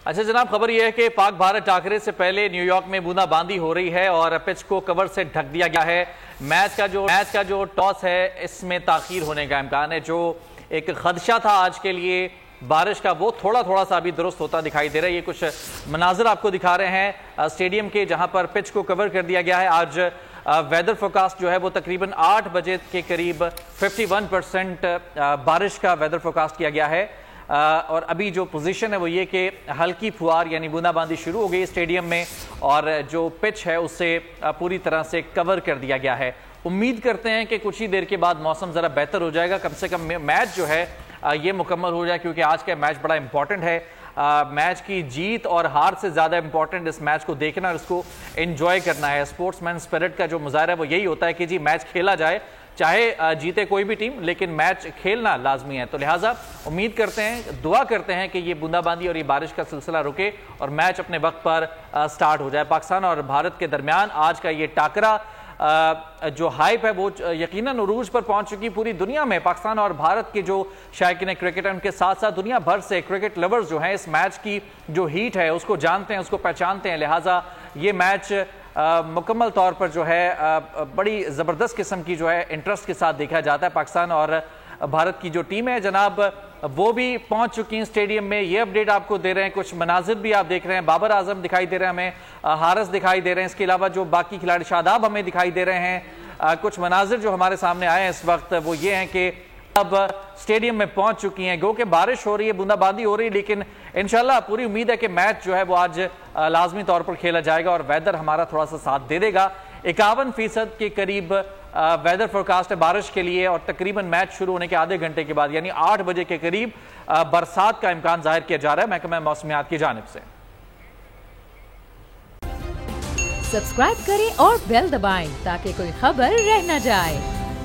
अच्छा जनाब, खबर यह है कि पाक भारत टाकरे से पहले न्यूयॉर्क में बूंदाबांदी हो रही है और पिच को कवर से ढक दिया गया है। मैच का जो टॉस है इसमें ताखीर होने का इम्कान है। जो एक खदशा था आज के लिए बारिश का, वो थोड़ा सा अभी दुरुस्त होता दिखाई दे रहा है। ये कुछ मनाजिर आपको दिखा रहे हैं स्टेडियम के, जहां पर पिच को कवर कर दिया गया है। आज वेदर फोरकास्ट जो है वो तकरीबन 8 बजे के करीब 51% बारिश का वेदर फोरकास्ट किया गया है। और अभी जो पोजीशन है वो ये कि हल्की फुहार यानी बूंदाबांदी शुरू हो गई स्टेडियम में और जो पिच है उससे पूरी तरह से कवर कर दिया गया है। उम्मीद करते हैं कि कुछ ही देर के बाद मौसम ज़रा बेहतर हो जाएगा, कम से कम मैच जो है ये मुकम्मल हो जाए, क्योंकि आज का मैच बड़ा इंपॉर्टेंट है। मैच की जीत और हार से ज़्यादा इंपॉर्टेंट इस मैच को देखना और इसको एंजॉय करना है। स्पोर्ट्समैन स्पिरिट का जो मुजाहरा है वो यही होता है कि जी मैच खेला जाए, चाहे जीते कोई भी टीम, लेकिन मैच खेलना लाजमी है। तो लिहाजा उम्मीद करते हैं, दुआ करते हैं कि ये बूंदाबांदी और ये बारिश का सिलसिला रुके और मैच अपने वक्त पर स्टार्ट हो जाए। पाकिस्तान और भारत के दरमियान आज का ये टाकरा जो हाइप है वो यकीनन उरूज पर पहुंच चुकी पूरी दुनिया में। पाकिस्तान और भारत के जो शायकीन क्रिकेट है उनके साथ साथ दुनिया भर से क्रिकेट लवर्स जो हैं इस मैच की जो हीट है उसको जानते हैं, उसको पहचानते हैं। लिहाजा ये मैच मुकम्मल तौर पर जो है बड़ी ज़बरदस्त किस्म की जो है इंटरेस्ट के साथ देखा जाता है। पाकिस्तान और भारत की जो टीम है जनाब वो भी पहुंच चुकी हैं स्टेडियम में। ये अपडेट आपको दे रहे हैं, कुछ मनाजिर भी आप देख रहे हैं। बाबर आजम दिखाई दे रहे हैं हमें, हारिस दिखाई दे रहे हैं, इसके अलावा जो बाकी खिलाड़ी शादाब हमें दिखाई दे रहे हैं। कुछ मनाजिर जो हमारे सामने आए हैं इस वक्त वो ये हैं कि अब स्टेडियम में पहुंच चुकी हैं। गो कि बारिश हो रही है, बूंदाबांदी हो रही है, लेकिन इंशाल्लाह पूरी उम्मीद है कि मैच जो है वो आज लाजमी तौर पर खेला जाएगा और वेदर हमारा थोड़ा सा साथ दे देगा। 51% के करीब वेदर फोरकास्ट है बारिश के लिए और तकरीबन मैच शुरू होने के आधे घंटे के बाद यानी 8 बजे के करीब बरसात का इम्कान जाहिर किया जा रहा है महकमा मौसमियात की जानिब से। सब्सक्राइब करें और बेल दबाएं ताकि कोई खबर रह न जाए।